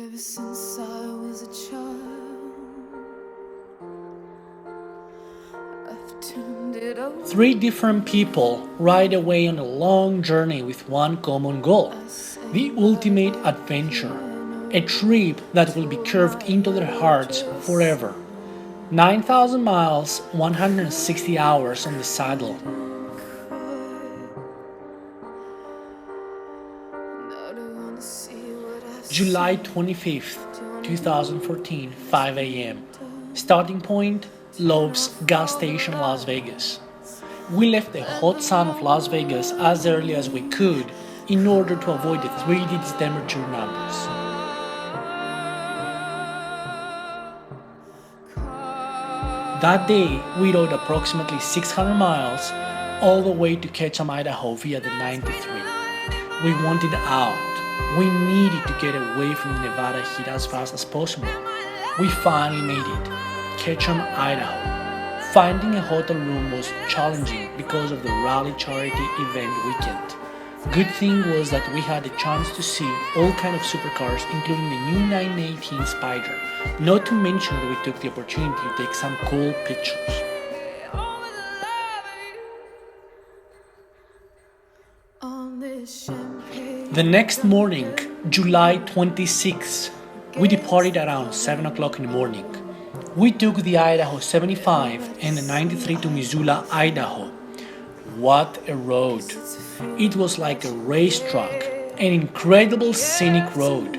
Ever since I was a child, I've turned it over. 3 different people ride away on a long journey with one common goal, the ultimate adventure, a trip that will be carved into their hearts forever. 9,000 miles, 160 hours on the saddle. July 25th, 2014, 5 a.m. Starting point, Love's gas station, Las Vegas. We left the hot sun of Las Vegas as early as we could in order to avoid the 3-digit temperature numbers. That day, we rode approximately 600 miles all the way to Ketchum, Idaho via the 93. We wanted out. We needed to get away from the Nevada heat as fast as possible. We finally made it. Ketchum, Idaho. Finding a hotel room was challenging because of the rally charity event weekend. Good thing was that we had a chance to see all kind of supercars, including the new 918 Spider. Not to mention that we took the opportunity to take some cool pictures. The next morning, July 26th, we departed around 7 o'clock in the morning. We took the Idaho 75 and the 93 to Missoula, Idaho. What a road! It was like a racetrack, an incredible scenic road.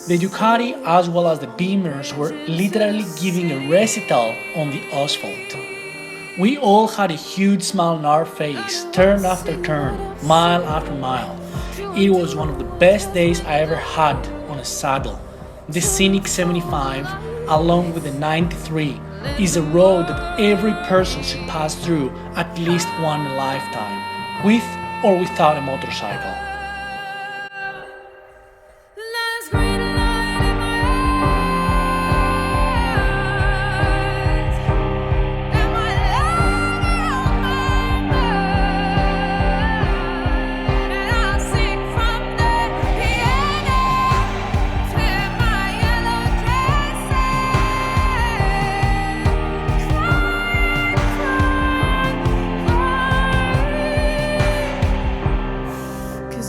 The Ducati as well as the Beamers were literally giving a recital on the asphalt. We all had a huge smile on our face, turn after turn, mile after mile. It was one of the best days I ever had on a saddle. The scenic 75, along with the 93, is a road that every person should pass through at least one in a lifetime, with or without a motorcycle.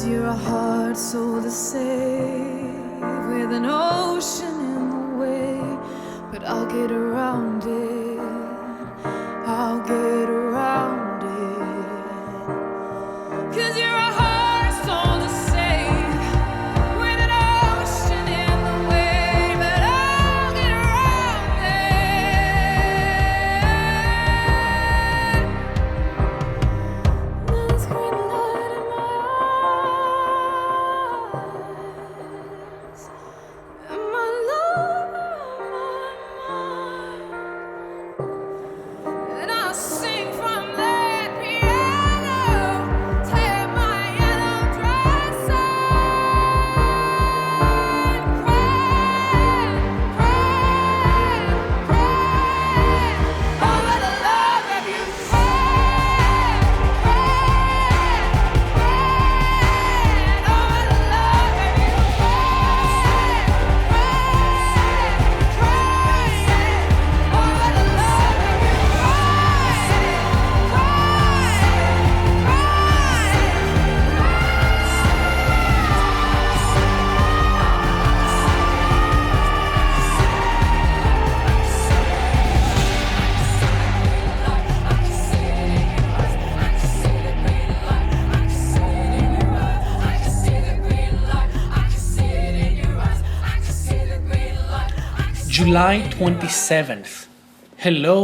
You're a hard soul to save, with an ocean in the way, but I'll get around it, I'll get around it. 'Cause you're a hard soul to save, with an ocean in the way, but I'll get around it. Nice green light in my eyes, and my love on my mind, and I'll sing from that piano, tear my yellow dress and cry, cry, cry over the love that you cry, cry, cry over the love that you July 27th. Hello.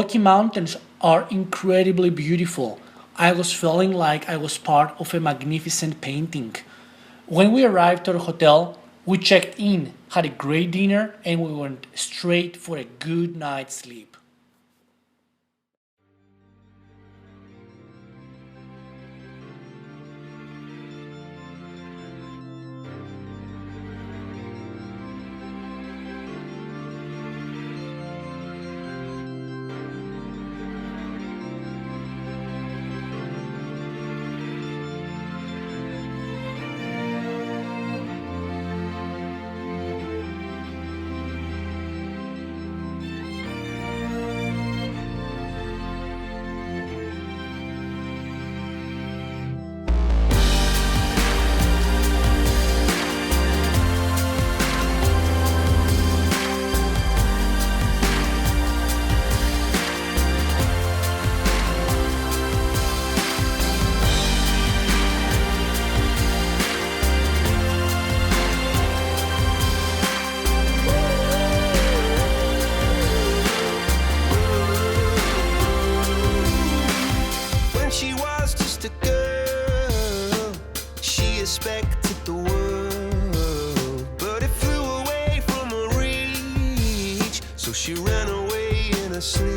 Rocky Mountains are incredibly beautiful. I was feeling like I was part of a magnificent painting. When we arrived at our hotel, we checked in, had a great dinner, and we went straight for a good night's sleep. expected the world, but it flew away from her reach. So she ran away in her sleep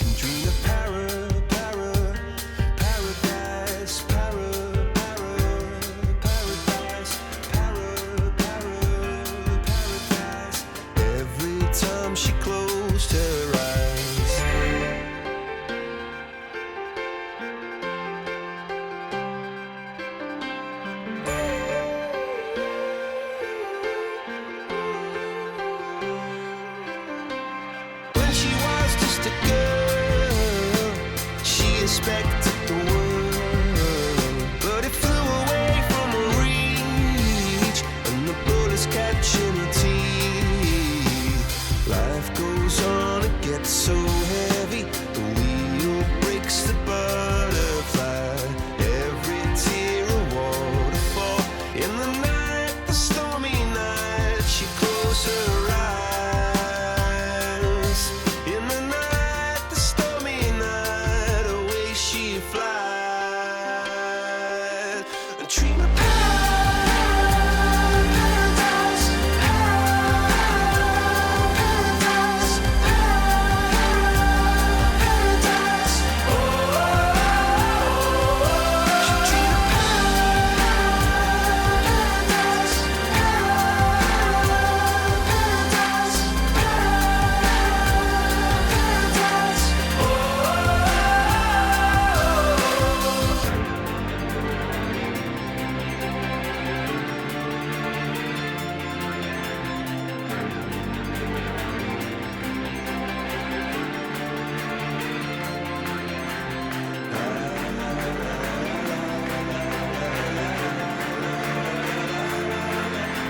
and dreamed of paradise, paradise, paradise. Every time she closed her eyes, expected the world, but it flew away from her reach, and the bullets catching her teeth. Life goes on, it gets so heavy, the wheel breaks the butterfly. Every tear a waterfall. In the night, the stormy night, she closed her eyes. In the night, the stormy night, she flies and dream of paradise, paradise, paradise. Oh, she dream of paradise, paradise, paradise.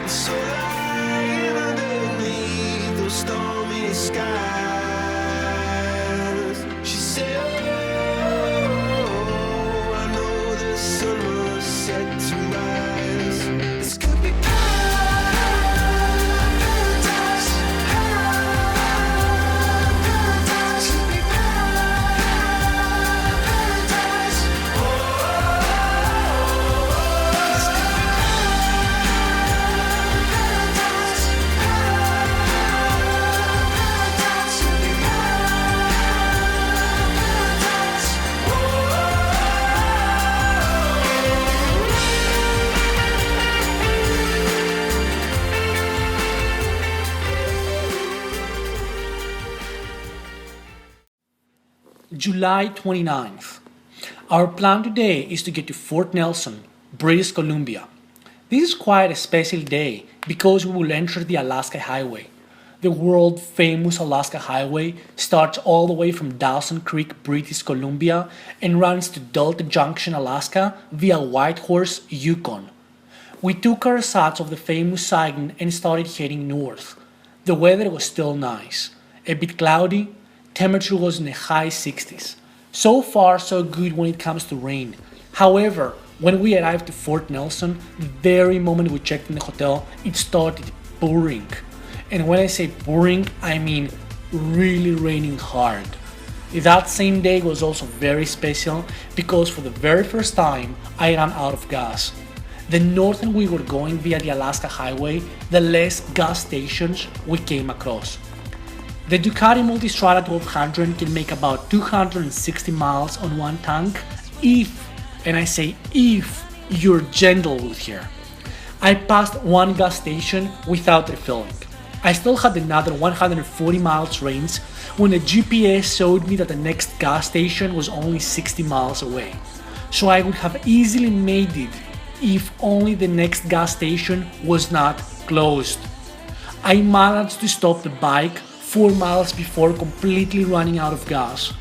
So lying underneath those stormy skies, she said, oh, I know the sun was set to rise. This could be paradise, paradise, could be paradise. Oh, this could be July 29th. Our plan today is to get to Fort Nelson, British Columbia. This is quite a special day because we will enter the Alaska Highway. The world famous Alaska Highway starts all the way from Dawson Creek, British Columbia and runs to Dalton Junction, Alaska via Whitehorse, Yukon. We took our shots of the famous sighting and started heading north. The weather was still nice, a bit cloudy. Temperature was in the high 60s. So far, so good when it comes to rain. However, when we arrived to Fort Nelson, the very moment we checked in the hotel, it started pouring. And when I say pouring, I mean really raining hard. That same day was also very special because for the very first time I ran out of gas. The northern we were going via the Alaska Highway, the less gas stations we came across. The Ducati Multistrada 1200 can make about 260 miles on one tank if, and I say if, you're gentle with her. I passed one gas station without refilling. I still had another 140 miles range when the GPS showed me that the next gas station was only 60 miles away. So I would have easily made it if only the next gas station was not closed. I managed to stop the bike 4 miles before completely running out of gas.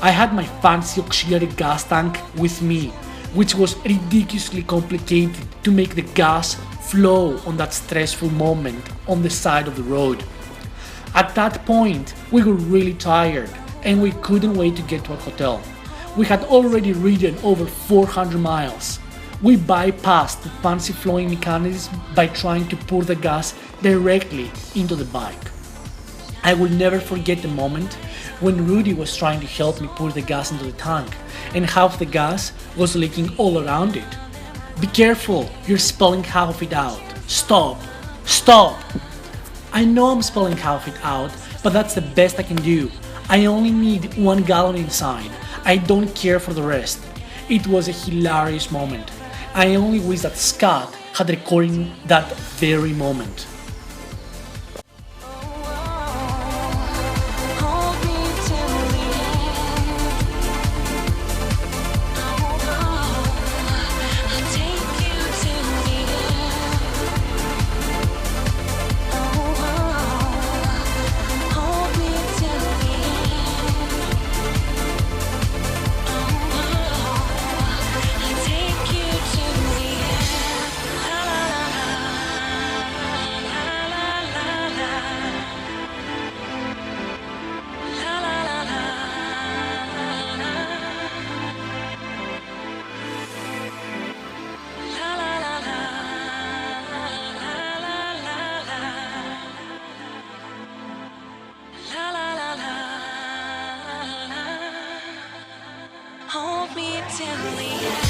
I had my fancy auxiliary gas tank with me, which was ridiculously complicated to make the gas flow on that stressful moment on the side of the road. At that point, we were really tired and we couldn't wait to get to a hotel. We had already ridden over 400 miles. We bypassed the fancy flowing mechanism by trying to pour the gas directly into the bike. I will never forget the moment when Rudy was trying to help me pour the gas into the tank and half the gas was leaking all around it. Be careful, you're spilling half of it out. Stop! Stop! I know I'm spilling half of it out, but that's the best I can do. I only need 1 gallon inside. I don't care for the rest. It was a hilarious moment. I only wish that Scott had recorded that very moment. Hold me till the end.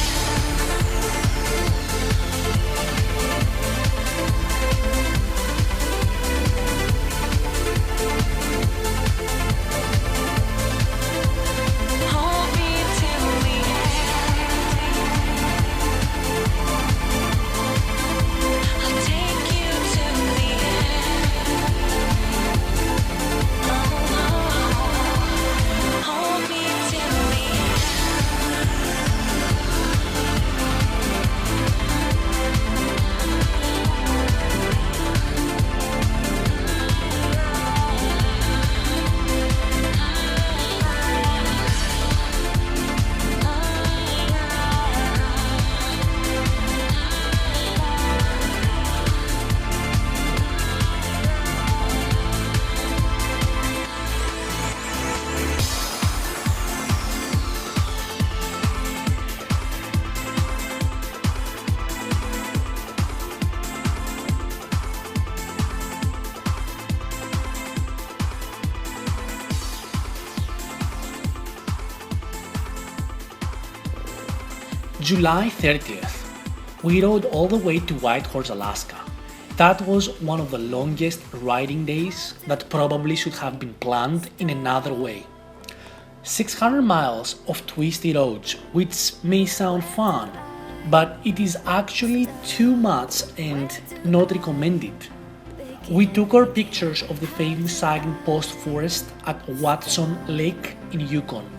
Hold me till the end. I'll take you to the end. Oh, hold me till the end. July 30th. We rode all the way to Whitehorse, Alaska. That was one of the longest riding days that probably should have been planned in another way. 600 miles of twisty roads, which may sound fun, but it is actually too much and not recommended. We took our pictures of the famous Sagging Post Forest at Watson Lake in Yukon.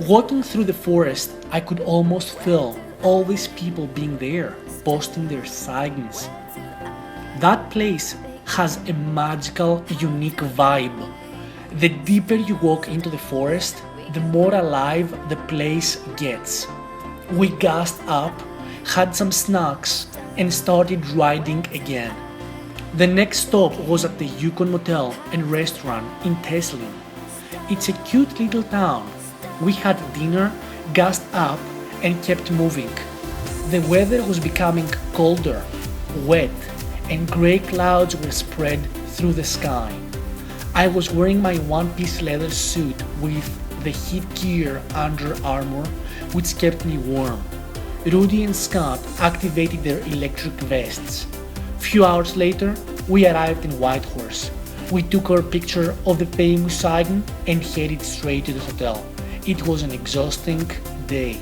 Walking through the forest, I could almost feel all these people being there, posting their signs. That place has a magical, unique vibe. The deeper you walk into the forest, the more alive the place gets. We gassed up, had some snacks, and started riding again. The next stop was at the Yukon Motel and Restaurant in Teslin. It's a cute little town. We had dinner, gassed up, and kept moving. The weather was becoming colder, wet, and grey clouds were spread through the sky. I was wearing my one-piece leather suit with the headgear under armor, which kept me warm. Rudy and Scott activated their electric vests. Few hours later, we arrived in Whitehorse. We took our picture of the famous icon and headed straight to the hotel. It was an exhausting day.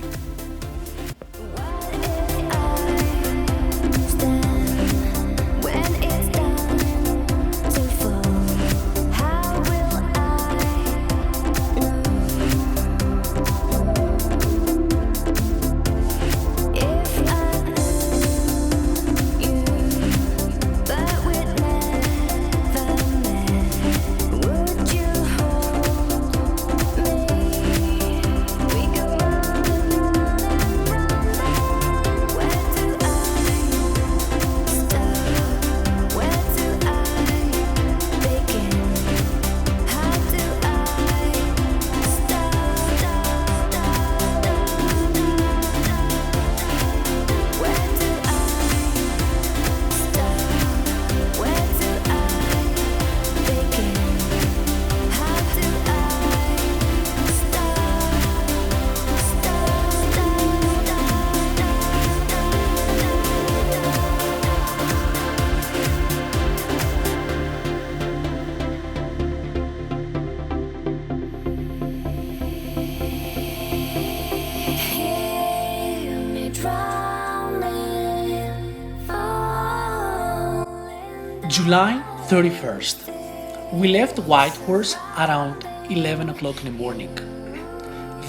July 31st. We left Whitehorse around 11 o'clock in the morning.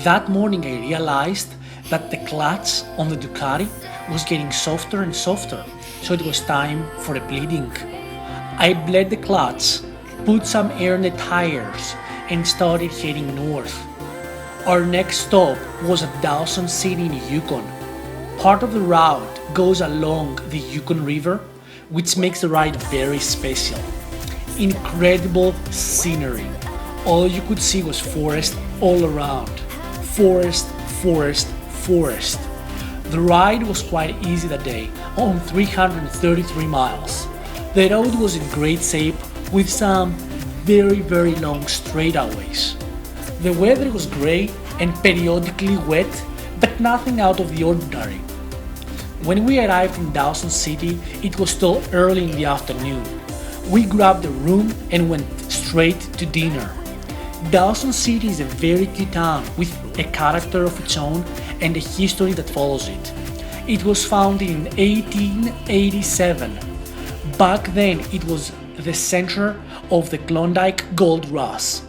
That morning I realized that the clutch on the Ducati was getting softer and softer, so it was time for a bleeding. I bled the clutch, put some air in the tires, and started heading north. Our next stop was at Dawson City in Yukon. Part of the route goes along the Yukon River, which makes the ride very special. Incredible scenery. All you could see was forest all around. Forest, forest, forest. The ride was quite easy that day, on 333 miles. The road was in great shape with some very long straightaways. The weather was grey and periodically wet, but nothing out of the ordinary. When we arrived in Dawson City, it was still early in the afternoon. We grabbed a room and went straight to dinner. Dawson City is a very cute town with a character of its own and a history that follows it. It was founded in 1887. Back then, it was the center of the Klondike Gold Rush.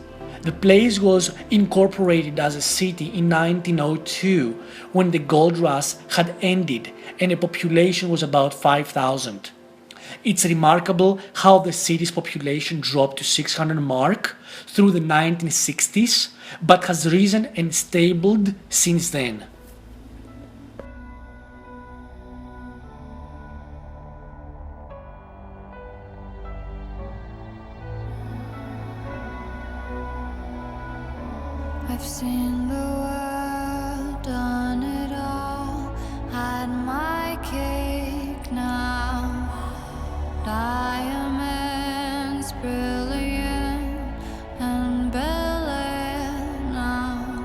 The place was incorporated as a city in 1902 when the gold rush had ended and the population was about 5,000. It's remarkable how the city's population dropped to 600 mark through the 1960s, but has risen and stabilized since then. I've seen the world, done it all, had my cake now. Diamonds brilliant and brilliant now.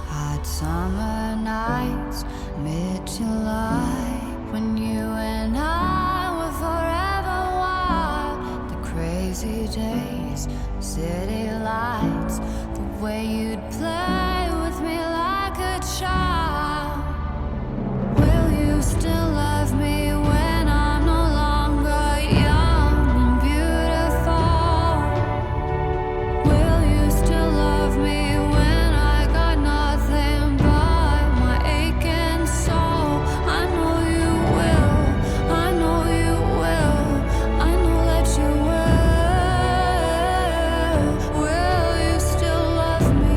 Hot summer nights, mid-July, when you and I were forever wild. The crazy days, city lights, the way you'd play with me like a child. Will you still love me when I'm no longer young and beautiful? Will you still love me when I got nothing but my aching soul? I know you will, I know you will, I know that you will. Will you still love me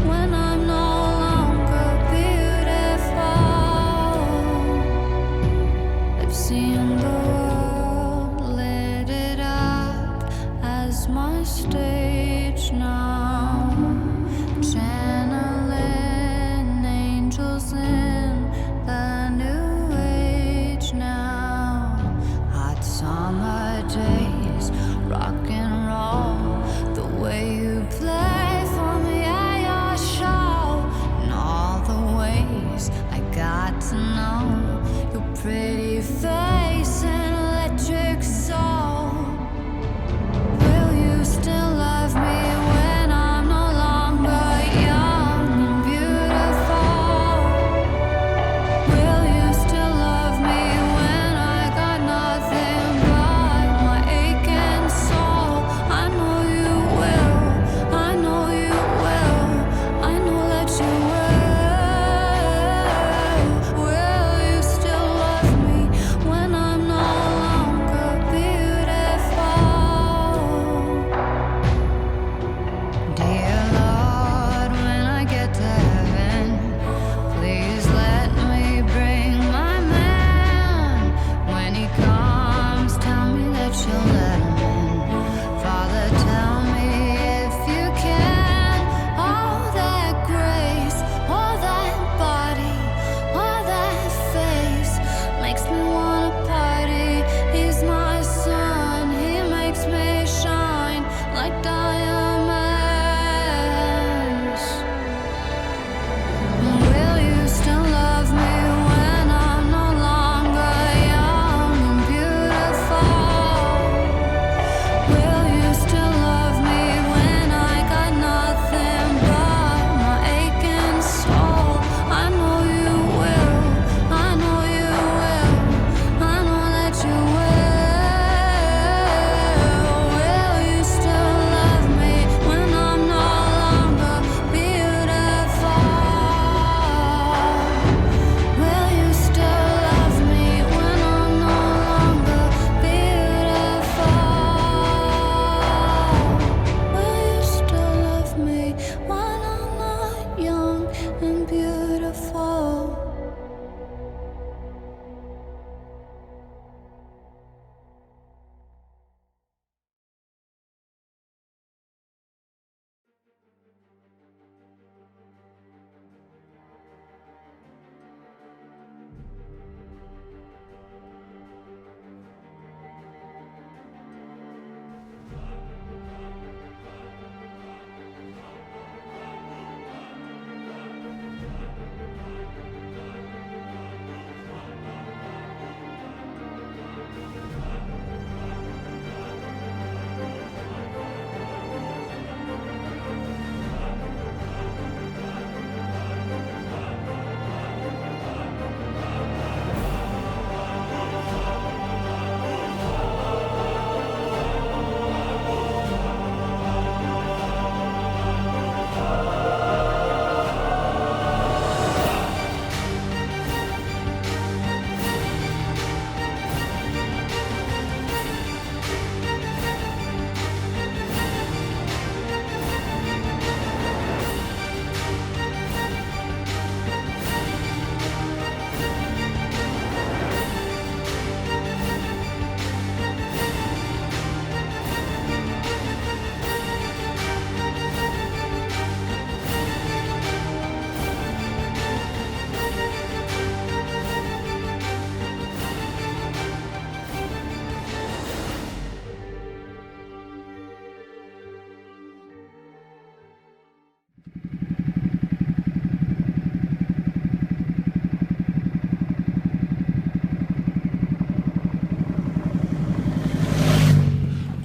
when I'm no longer beautiful? I've seen the world, lit it up as my stage now. Channeling angels in the new age now. Hot summer days, rock and roll, the way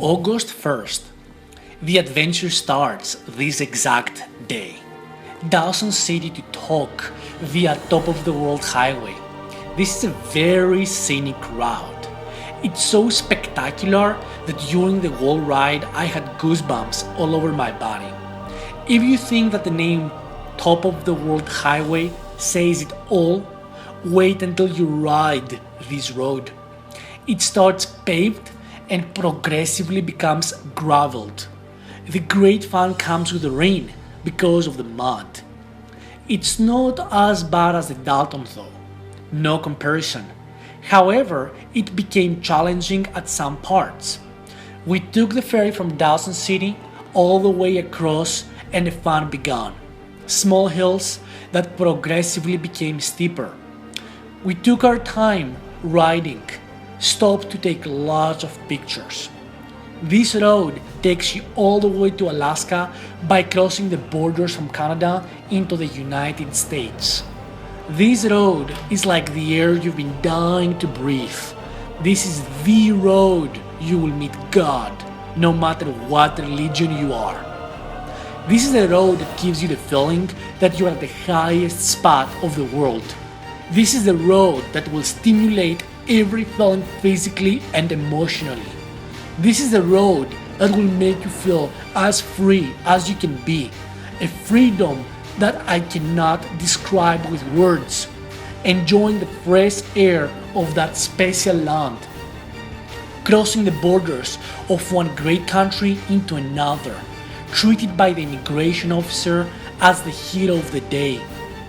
August 1st. The adventure starts this exact day. Dawson City to Talk via top of the world highway. This is a very scenic route. It's so spectacular that during the whole ride I had goosebumps all over my body. If you think that the name Top of the World Highway says it all, wait until you ride this road. It starts paved and progressively becomes graveled. The great fun comes with the rain because of the mud. It's not as bad as the Dalton though, no comparison. However, it became challenging at some parts. We took the ferry from Dawson City all the way across and the fun began. Small hills that progressively became steeper. We took our time riding, stopped to take lots of pictures. This road takes you all the way to Alaska by crossing the borders from Canada into the United States. This road is like the air you've been dying to breathe. This is the road you will meet God, no matter what religion you are. This is the road that gives you the feeling that you are at the highest spot of the world. This is the road that will stimulate every feeling physically and emotionally. This is the road that will make you feel as free as you can be, a freedom that I cannot describe with words, enjoying the fresh air of that special land, crossing the borders of one great country into another, treated by the immigration officer as the hero of the day.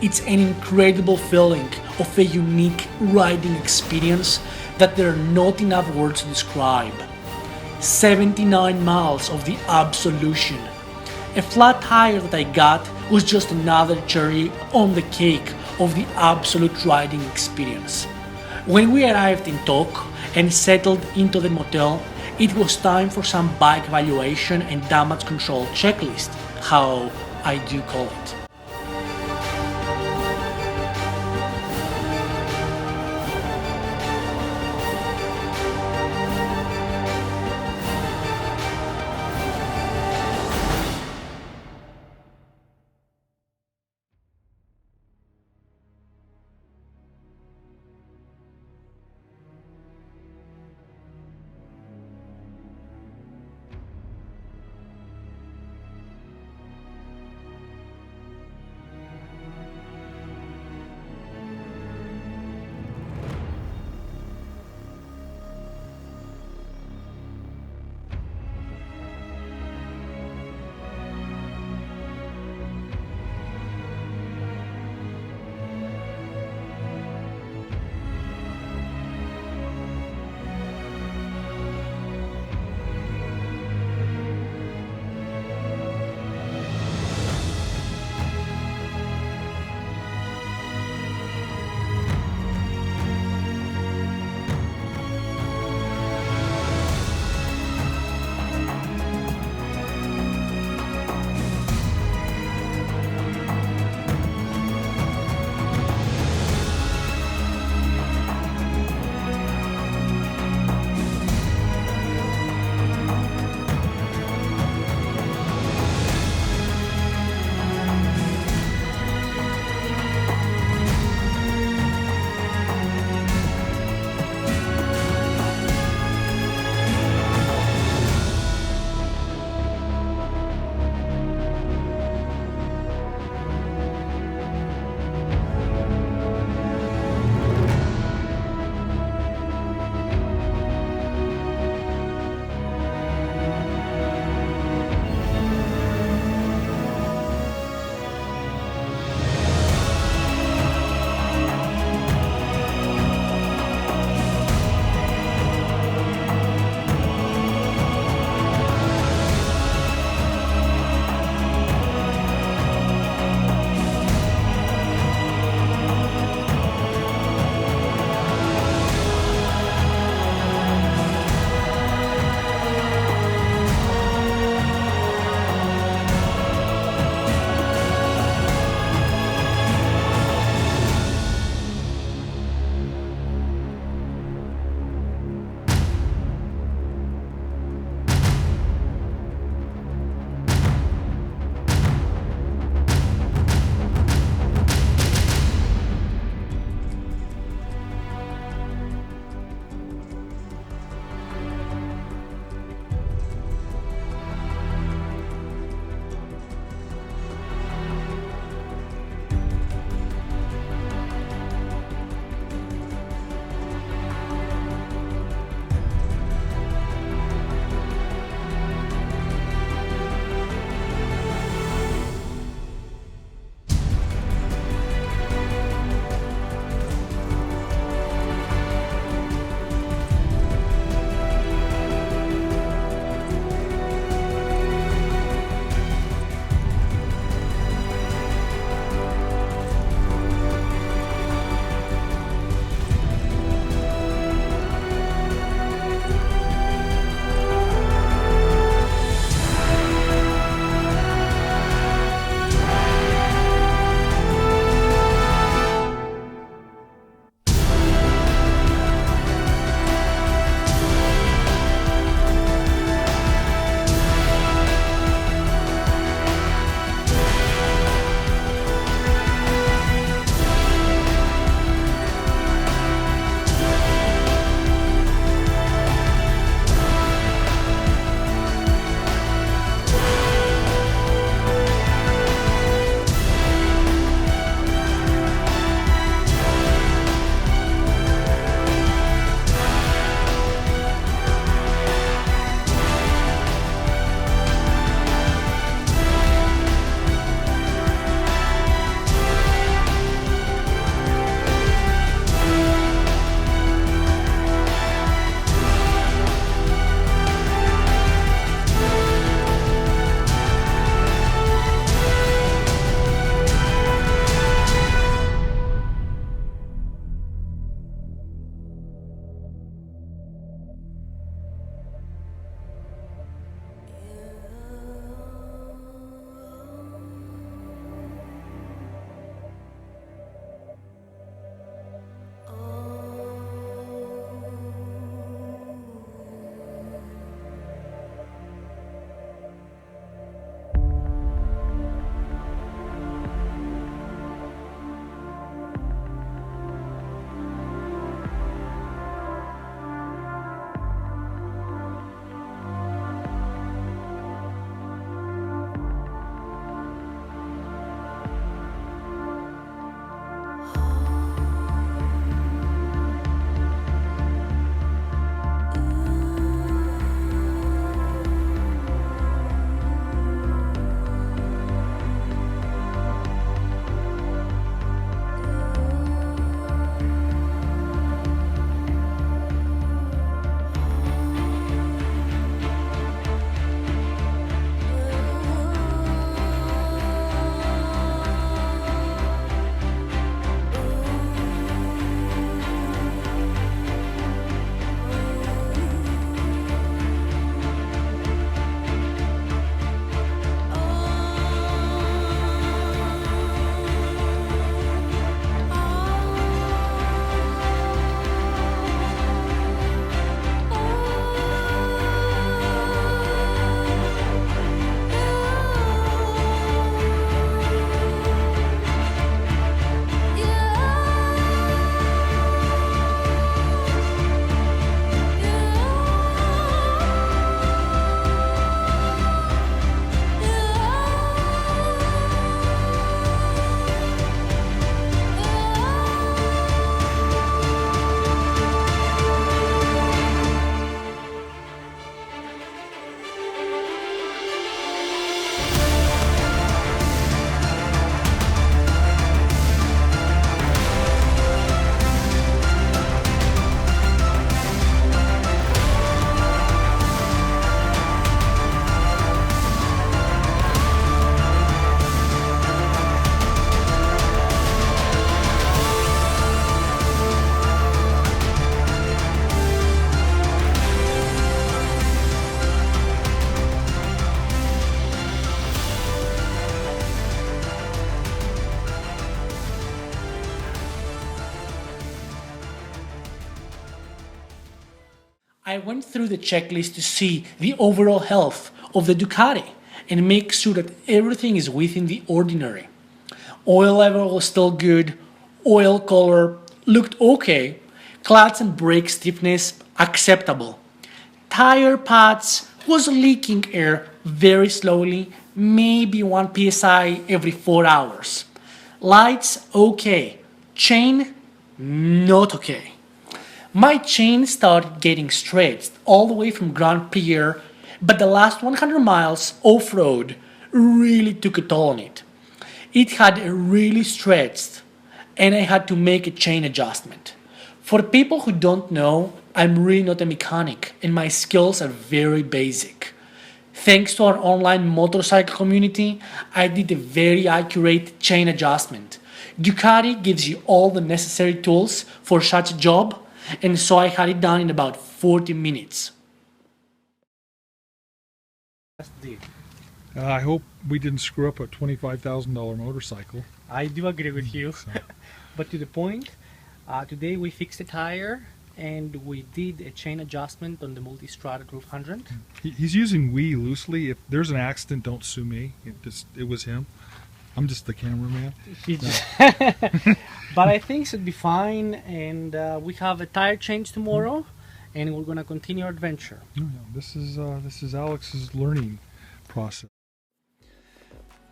It's an incredible feeling of a unique riding experience that there are not enough words to describe. 79 miles of the absolution. A flat tire that I got was just another cherry on the cake of the absolute riding experience. When we arrived in Tok and settled into the motel, it was time for some bike evaluation and damage control checklist, how I do call it. I went through the checklist to see the overall health of the Ducati and make sure that everything is within the ordinary. Oil level was still good, oil color looked okay, clutch and brake stiffness acceptable. Tire pads was leaking air very slowly, maybe 1 psi every 4 hours. Lights okay, chain not okay. My chain started getting stretched all the way from Grand Prix, but the last 100 miles off-road really took a toll on it. It had really stretched and I had to make a chain adjustment. For people who don't know, I'm really not a mechanic and my skills are very basic. Thanks to our online motorcycle community, I did a very accurate chain adjustment. Ducati gives you all the necessary tools for such a job, and so I had it done in about 40 minutes. I hope we didn't screw up a $25,000 motorcycle. I do agree with you, but to the point, today we fixed the tire and we did a chain adjustment on the Multistrada 1200. He's using "we" loosely. If there's an accident, don't sue me. It was him. I'm just the cameraman. But I think it should be fine, and we have a tire change tomorrow, and we're gonna continue our adventure. This is Alex's learning process.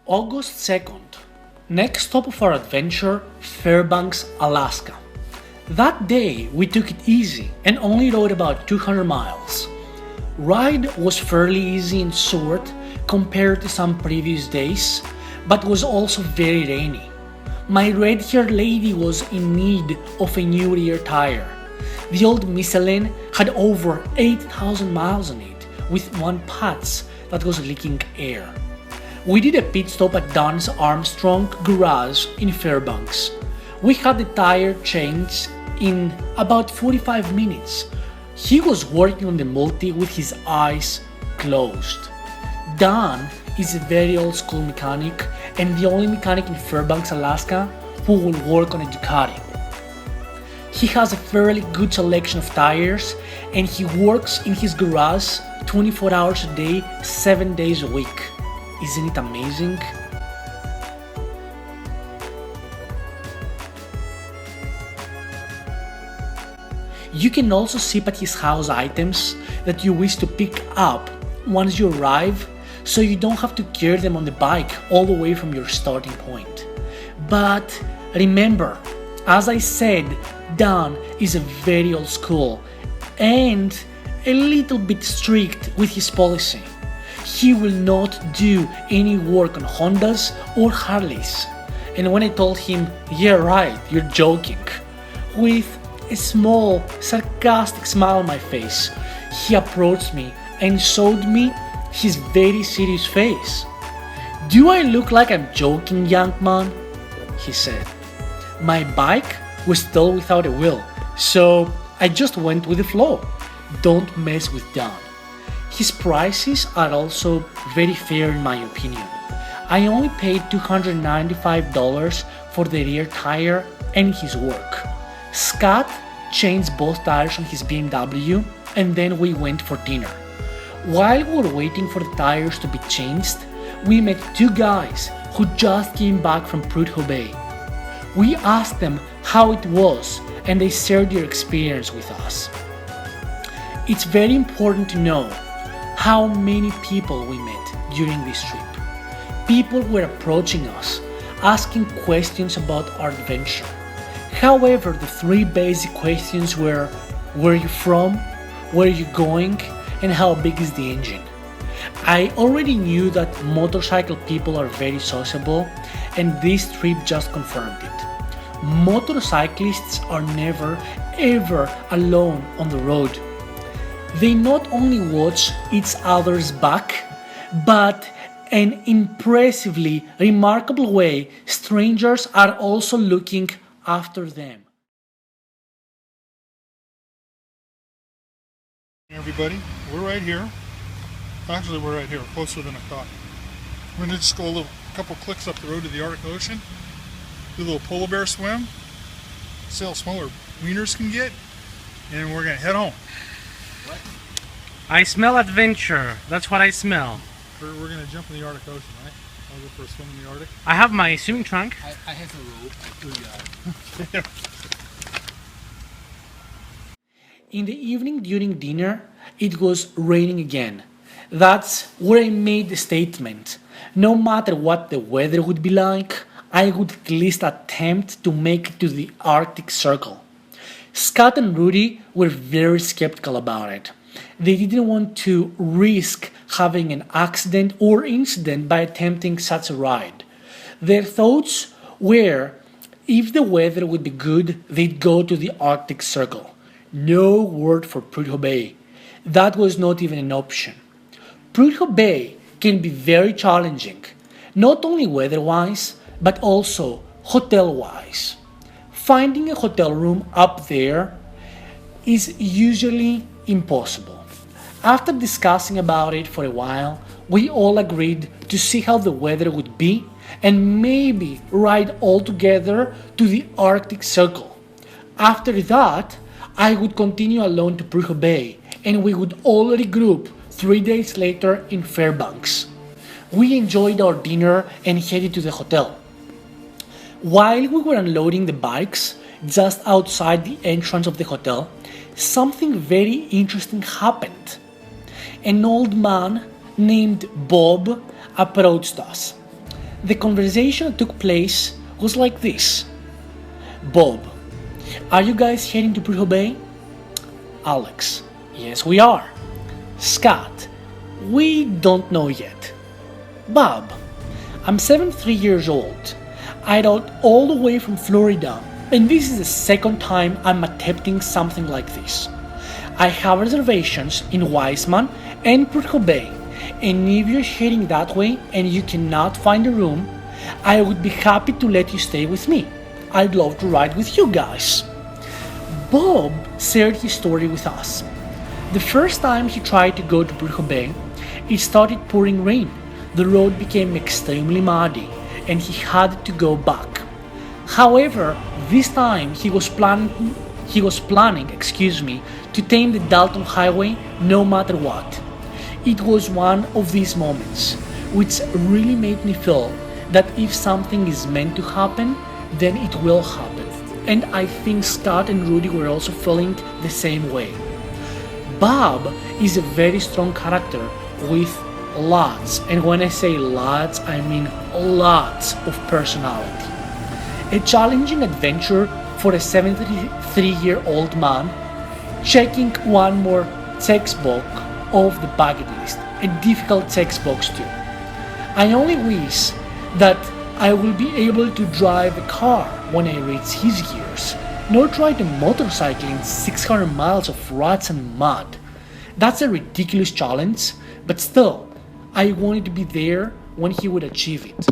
August 2nd. Next stop of our adventure, Fairbanks, Alaska. That day we took it easy and only rode about 200 miles. Ride was fairly easy and short compared to some previous days, but was also very rainy. My red-haired lady was in need of a new rear tire. The old Michelin had over 8,000 miles on it, with one patch that was leaking air. We did a pit stop at Don's Armstrong garage in Fairbanks. We had the tire changed in about 45 minutes. He was working on the multi with his eyes closed. Don is a very old school mechanic and the only mechanic in Fairbanks, Alaska who will work on a Ducati. He has a fairly good selection of tires and he works in his garage 24 hours a day, 7 days a week. Isn't it amazing? You can also sip at his house items that you wish to pick up once you arrive, so you don't have to carry them on the bike all the way from your starting point. But remember, as I said, Dan is a very old school and a little bit strict with his policy. He will not do any work on Hondas or Harleys. And when I told him, "Yeah right, you're joking," with a small, sarcastic smile on my face, he approached me and showed me his very serious face. "Do I look like I'm joking, young man?" he said. My bike was still without a wheel, so I just went with the flow. Don't mess with Dan. His prices are also very fair in my opinion. I only paid $295 for the rear tire and his work. Scott changed both tires on his BMW and then we went for dinner. While we were waiting for the tires to be changed, we met two guys who just came back from Prudhoe Bay. We asked them how it was and they shared their experience with us. It's very important to know how many people we met during this trip. People were approaching us, asking questions about our adventure. However, the three basic questions were: where are you from, where are you going, and how big is the engine? I already knew that motorcycle people are very sociable, and this trip just confirmed it. Motorcyclists are never ever alone on the road. They not only watch each other's back, but in an impressively remarkable way, strangers are also looking after them. Everybody, we're right here. Actually, we're right here, closer than I thought. We're gonna just go a couple clicks up the road to the Arctic Ocean, do a little polar bear swim, see how small our wieners can get, and we're gonna head home. What? I smell adventure. That's what I smell. We're gonna jump in the Arctic Ocean, right? I'll go for a swim in the Arctic. I have my swimming trunk. I have a rope. I could In the evening during dinner, it was raining again. That's where I made the statement. No matter what the weather would be like, I would at least attempt to make it to the Arctic Circle. Scott and Rudy were very skeptical about it. They didn't want to risk having an accident or incident by attempting such a ride. Their thoughts were if the weather would be good, they'd go to the Arctic Circle. No word for Prudhoe Bay. That was not even an option. Prudhoe Bay can be very challenging, not only weather-wise, but also hotel-wise. Finding a hotel room up there is usually impossible. After discussing about it for a while, we all agreed to see how the weather would be and maybe ride all together to the Arctic Circle. After that, I would continue alone to Prudhoe Bay and we would all regroup 3 days later in Fairbanks. We enjoyed our dinner and headed to the hotel. While we were unloading the bikes just outside the entrance of the hotel, something very interesting happened. An old man named Bob approached us. The conversation that took place was like this. Bob, are you guys heading to Prudhoe Bay? Alex, yes we are. Scott, we don't know yet. Bob, I'm 73 years old. I rode all the way from Florida, and this is the second time I'm attempting something like this. I have reservations in Wiseman and Prudhoe Bay, and if you're heading that way and you cannot find a room, I would be happy to let you stay with me. I'd love to ride with you guys. Bob shared his story with us. The first time he tried to go to Prudhoe Bay, it started pouring rain. The road became extremely muddy and he had to go back. However, this time he was planning to tame the Dalton highway no matter what. It was one of these moments which really made me feel that if something is meant to happen, then it will happen. And I think Scott and Rudy were also feeling the same way. Bob is a very strong character with lots, and when I say lots, I mean lots of personality. A challenging adventure for a 73-year-old man, checking one more text box off the bucket list, a difficult text box too. I only wish that I will be able to drive a car when I reach his years, nor try to motorcycle in 600 miles of ruts and mud. That's a ridiculous challenge, but still, I wanted to be there when he would achieve it.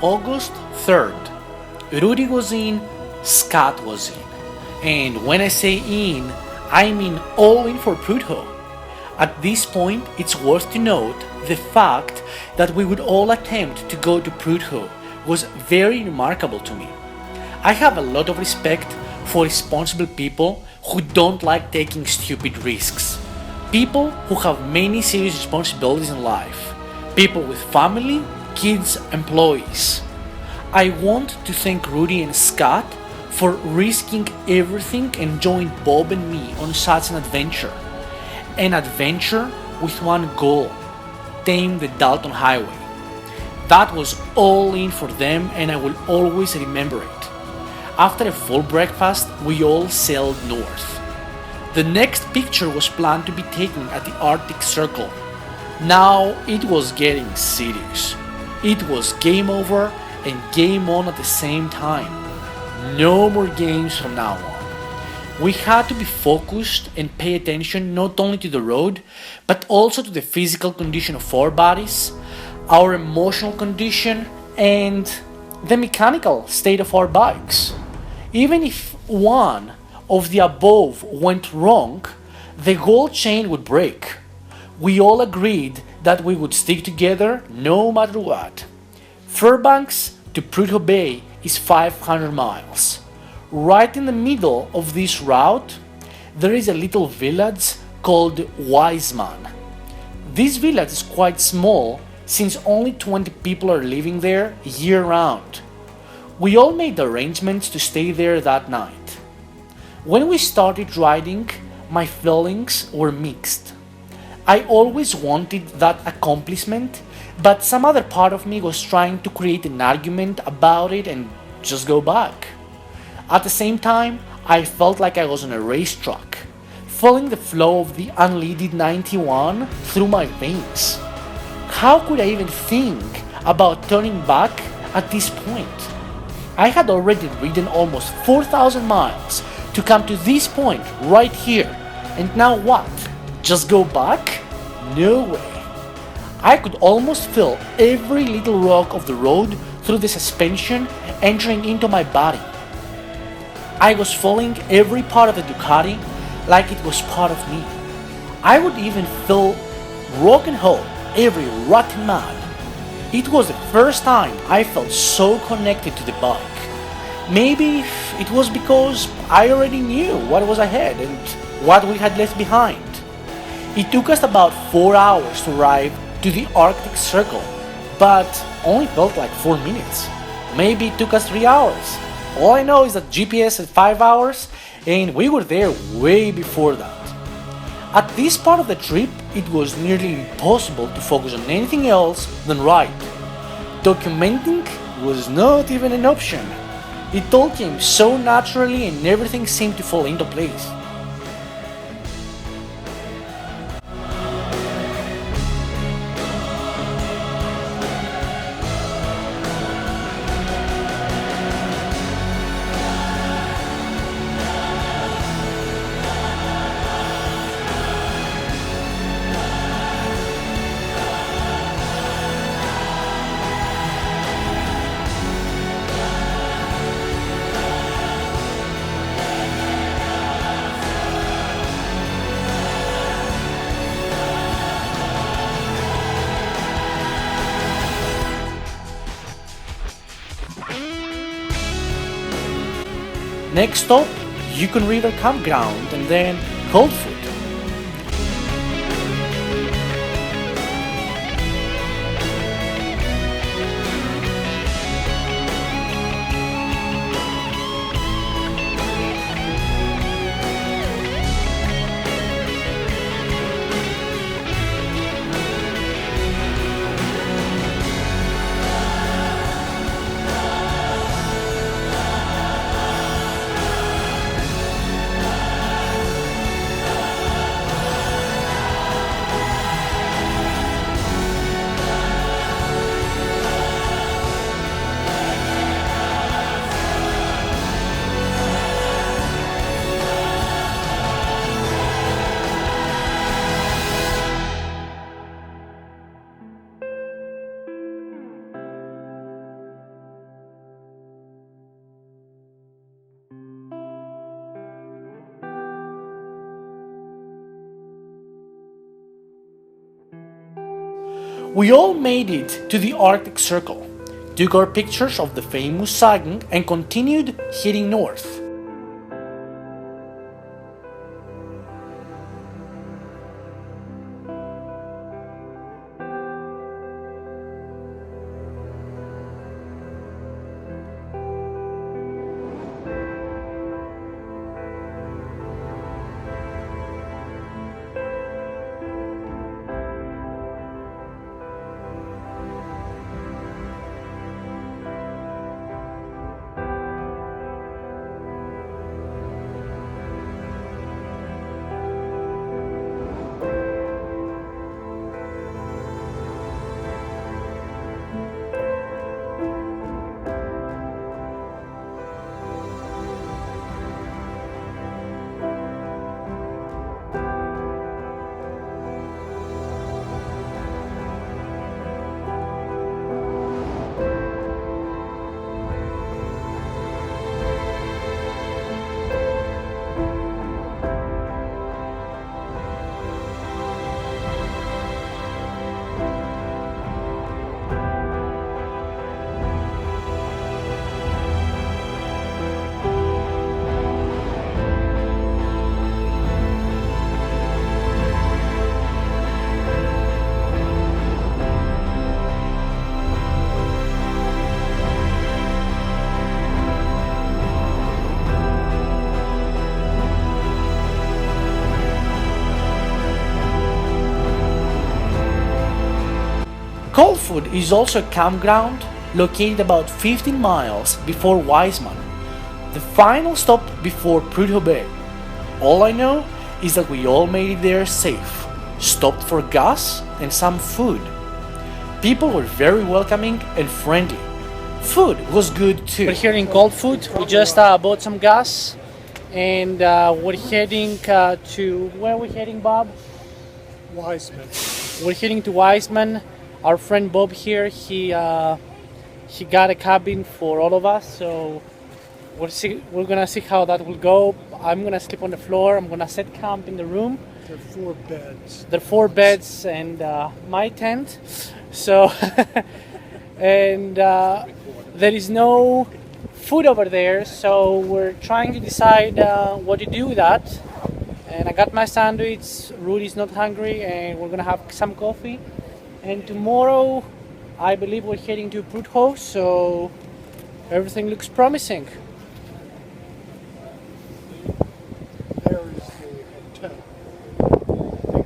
August 3rd, Rudy was in, Scott was in. And when I say in, I mean all in for Prudhoe. At this point, it's worth to note the fact that we would all attempt to go to Prudhoe was very remarkable to me. I have a lot of respect for responsible people who don't like taking stupid risks. People who have many serious responsibilities in life. People with family, kids, employees. I want to thank Rudy and Scott for risking everything and join Bob and me on such an adventure. An adventure with one goal: tame the Dalton Highway. That was all in for them, and I will always remember it. After a full breakfast, we all sailed north. The next picture was planned to be taken at the Arctic Circle. Now it was getting serious. It was game over and game on at the same time. No more games from now on. We had to be focused and pay attention not only to the road, but also to the physical condition of our bodies, our emotional condition, and the mechanical state of our bikes. Even if one of the above went wrong, the whole chain would break. We all agreed that we would stick together no matter what. Fairbanks to Prudhoe Bay is 500 miles. Right in the middle of this route, there is a little village called Wiseman. This village is quite small since only 20 people are living there year-round. We all made arrangements to stay there that night. When we started riding, my feelings were mixed. I always wanted that accomplishment, but some other part of me was trying to create an argument about it and just go back. At the same time, I felt like I was on a racetrack, feeling the flow of the unleaded 91 through my veins. How could I even think about turning back at this point? I had already ridden almost 4,000 miles to come to this point right here, and now what? Just go back? No way. I could almost feel every little rock of the road through the suspension entering into my body. I was feeling every part of the Ducati like it was part of me. I would even feel rock and roll every rut and mud. It was the first time I felt so connected to the bike. Maybe it was because I already knew what was ahead and what we had left behind. It took us about 4 hours to arrive to the Arctic Circle, but only felt like 4 minutes. Maybe it took us 3 hours. All I know is that GPS said 5 hours, and we were there way before that. At this part of the trip, it was nearly impossible to focus on anything else than ride. Documenting was not even an option. It all came so naturally and everything seemed to fall into place. Next stop, Yukon River Campground and then Coldfoot. We all made it to the Arctic Circle, took our pictures of the famous sighting and continued heading north. Coldfoot is also a campground located about 15 miles before Wiseman, the final stop before Prudhoe Bay. All I know is that we all made it there safe, stopped for gas and some food. People were very welcoming and friendly. Food was good too. We're here in Coldfoot. We just bought some gas and we're heading to... Where are we heading, Bob? Wiseman. We're heading to Wiseman. Our friend Bob here, he got a cabin for all of us, so we're gonna see how that will go. I'm gonna sleep on the floor. I'm gonna set camp in the room. There are 4 beds. There are 4 beds and my tent. So and there is no food over there, so we're trying to decide what to do with that. And I got my sandwich. Rudy's not hungry, and we're gonna have some coffee. And tomorrow, I believe we're heading to Prudhoe, so everything looks promising. There is the hotel. I think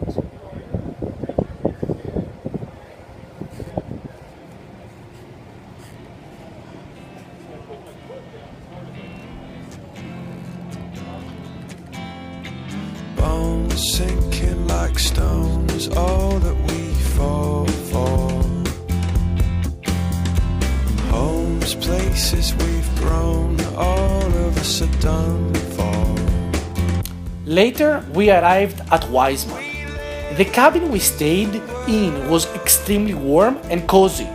it's 199 Bones sinking like stone is all that we fall for. Homes, places we've grown, all of us are done for. Later, we arrived at Wiseman. The cabin we stayed in was extremely warm and cozy.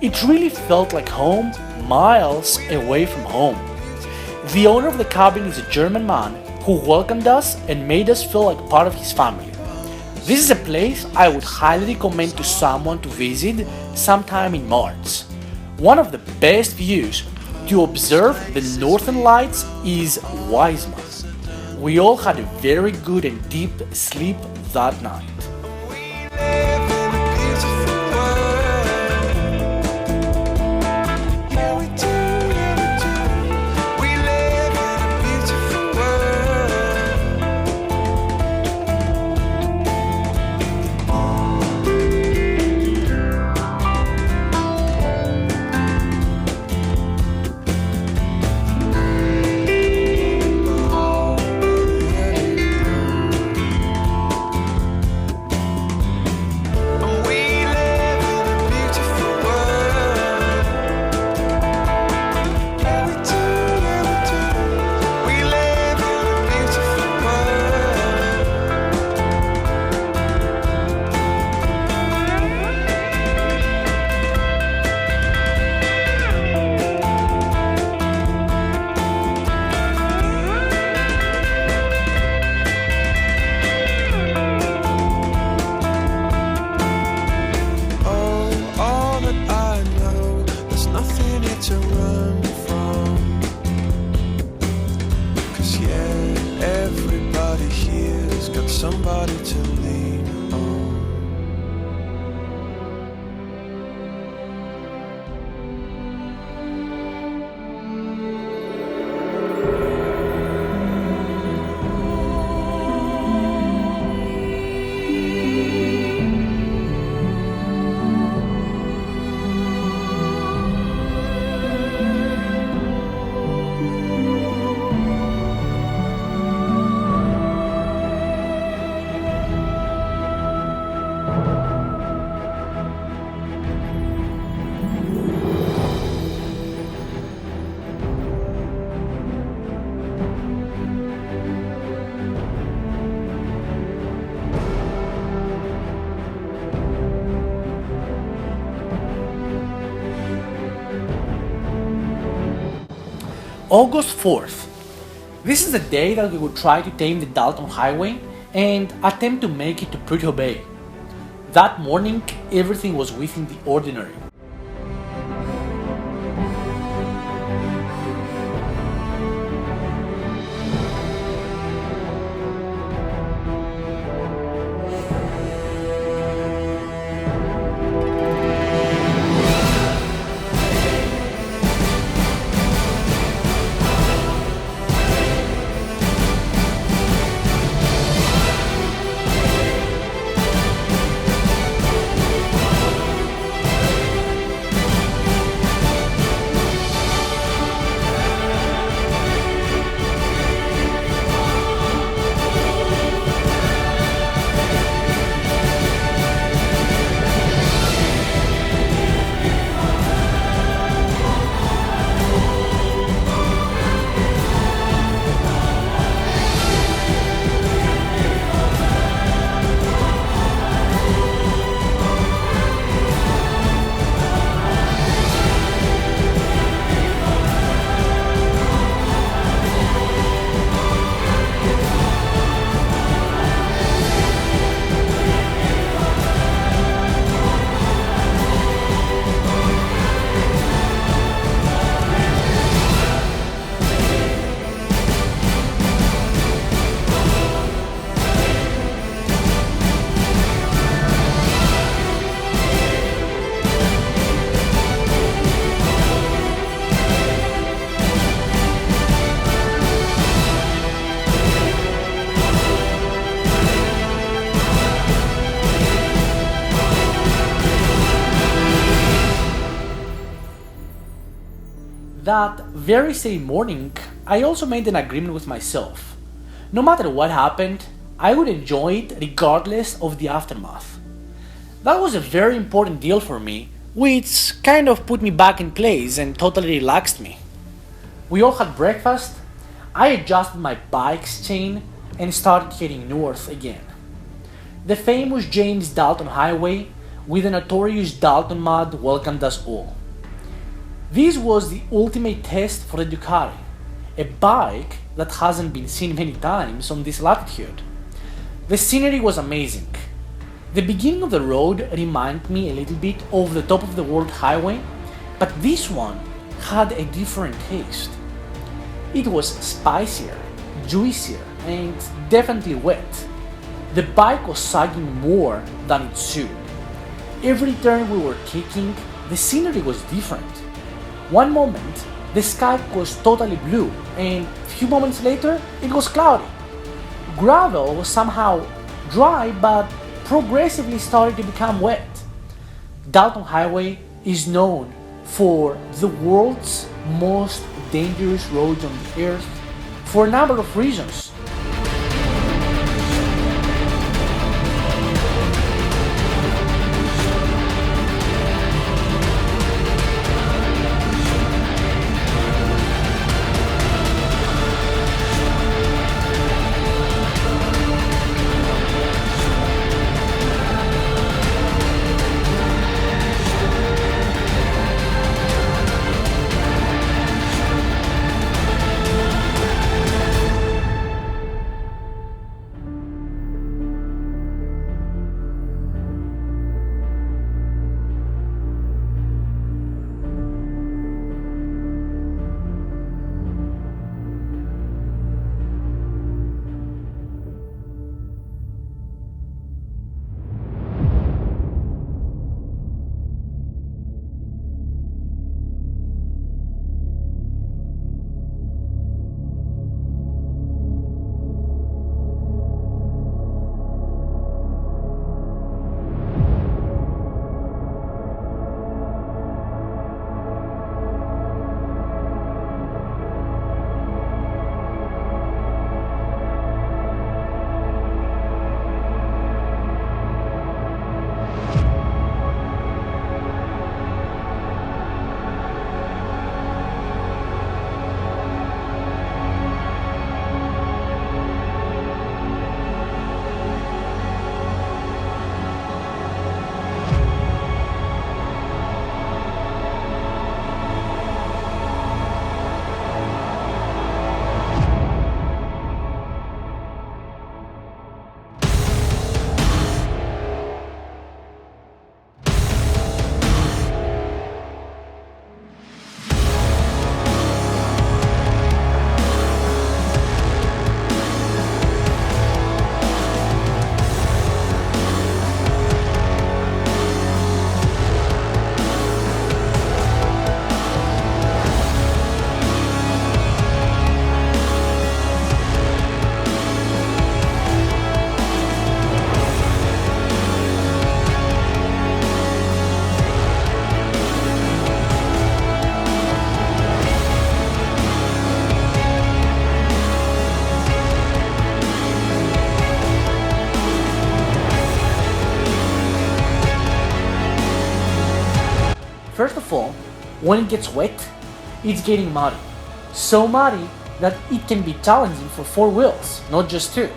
It really felt like home, miles away from home. The owner of the cabin is a German man who welcomed us and made us feel like part of his family. This is a place I would highly recommend to someone to visit sometime in March. One of the best views to observe the northern lights is Wiseman. We all had a very good and deep sleep that night. Somebody to lean on. August 4th. This is the day that we would try to tame the Dalton highway and attempt to make it to Prudhoe Bay. That morning, everything was within the ordinary. That very same morning, I also made an agreement with myself. No matter what happened, I would enjoy it regardless of the aftermath. That was a very important deal for me, which kind of put me back in place and totally relaxed me. We all had breakfast, I adjusted my bike's chain and started heading north again. The famous James Dalton Highway with the notorious Dalton mud welcomed us all. This was the ultimate test for the Ducati, a bike that hasn't been seen many times on this latitude. The scenery was amazing. The beginning of the road reminded me a little bit of the top of the world highway, but this one had a different taste. It was spicier, juicier, and definitely wet. The bike was sagging more than it should. Every turn we were taking, the scenery was different. One moment, the sky was totally blue, and a few moments later, it was cloudy. Gravel was somehow dry, but progressively started to become wet. Dalton Highway is known for the world's most dangerous roads on the earth for a number of reasons. First of all, when it gets wet, it's getting muddy. So muddy that it can be challenging for four wheels, not just two.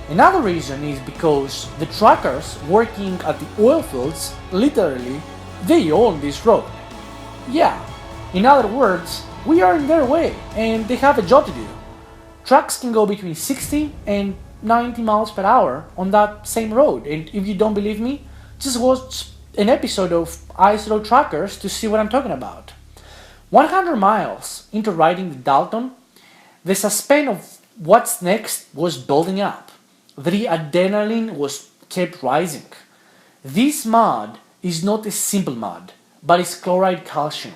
Another reason is because the truckers working at the oil fields, literally, they own this road. Yeah, in other words, we are in their way and they have a job to do. Trucks can go between 60 and 90 miles per hour on that same road, and if you don't believe me, just watch an episode of Ice Road Truckers to see what I'm talking about. 100 miles into riding the Dalton, the suspense of what's next was building up. The adrenaline was kept rising. This mud is not a simple mud, but it's chloride calcium.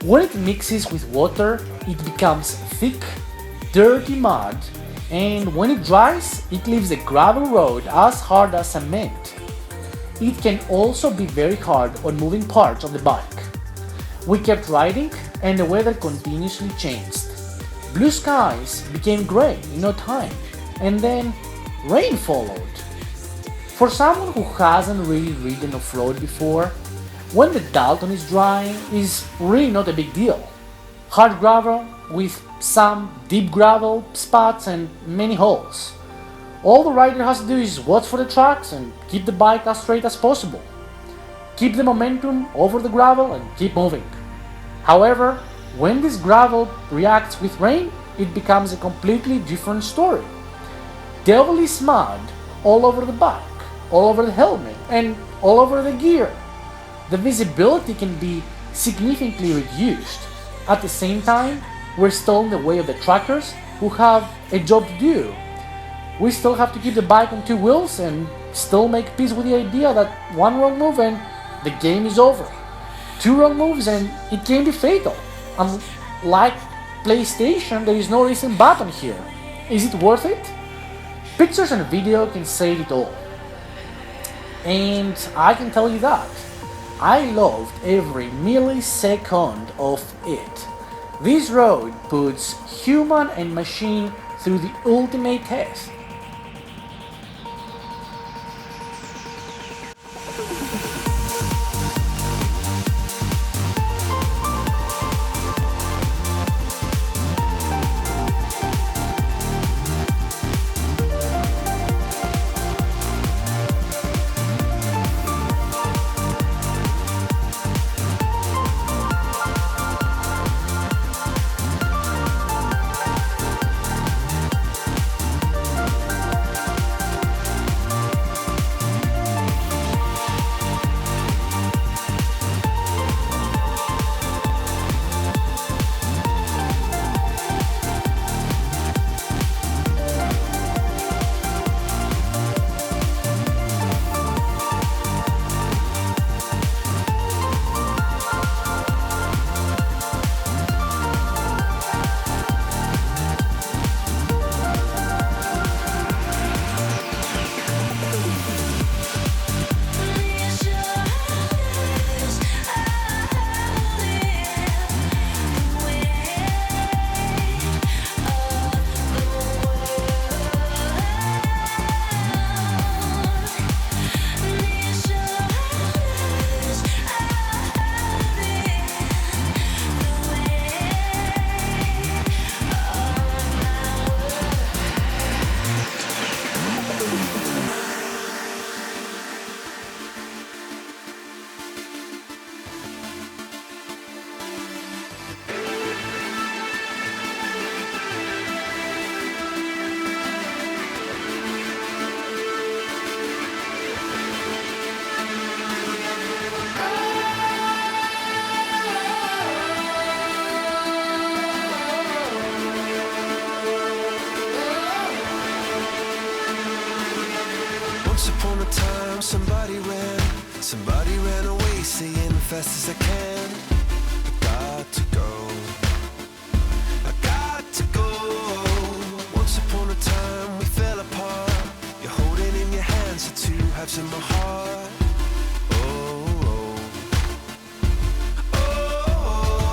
When it mixes with water, it becomes thick, dirty mud, and when it dries, it leaves a gravel road as hard as cement. It can also be very hard on moving parts of the bike. We kept riding, and the weather continuously changed. Blue skies became gray in no time, and then rain followed. For someone who hasn't really ridden off-road before, when the Dalton is dry is really not a big deal. Hard gravel with some deep gravel spots and many holes. All the rider has to do is watch for the tracks and keep the bike as straight as possible. Keep the momentum over the gravel and keep moving. However, when this gravel reacts with rain, it becomes a completely different story. Devilish mud all over the bike, all over the helmet, and all over the gear. The visibility can be significantly reduced. At the same time, we're still in the way of the trackers who have a job to do. We still have to keep the bike on two wheels and still make peace with the idea that one wrong move and the game is over. Two wrong moves and it can be fatal. Unlike PlayStation, there is no reset button here. Is it worth it? Pictures and video can say it all. And I can tell you that I loved every millisecond of it. This road puts human and machine through the ultimate test. Somebody ran away saying fast as I can. I got to go, I got to go. Once upon a time we fell apart. You're holding in your hands the two halves of my heart. Oh, oh, oh, oh.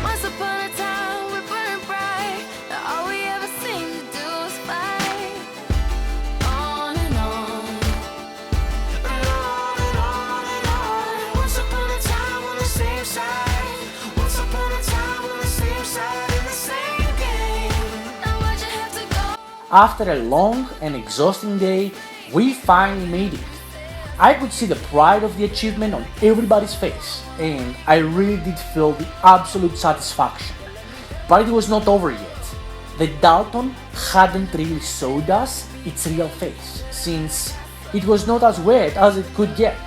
Once upon a time we burned bright. Now all we ever seem to do is fight. On and on. And on and on and on. Once upon a time on the same side. Once upon a time on the same side in the same game. Now why'd you have to go? After a long and exhausting day, we finally made it. I could see the pride of the achievement on everybody's face, and I really did feel the absolute satisfaction. But it was not over yet. The Dalton hadn't really showed us its real face, since it was not as wet as it could get.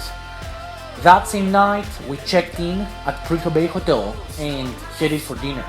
That same night, we checked in at Prudhoe Bay Hotel and headed for dinner.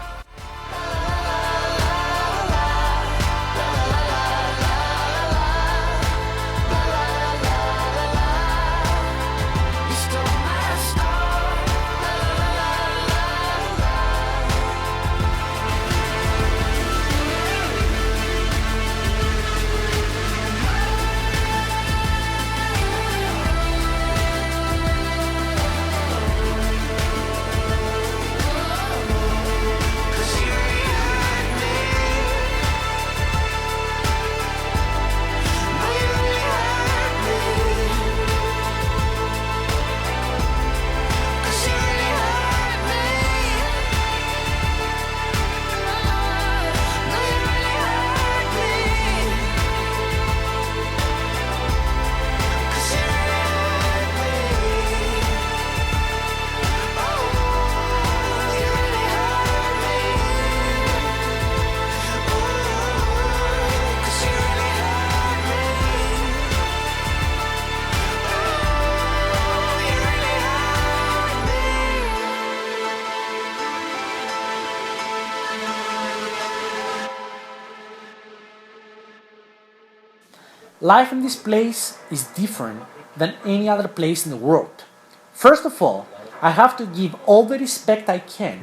Life in this place is different than any other place in the world. First of all, I have to give all the respect I can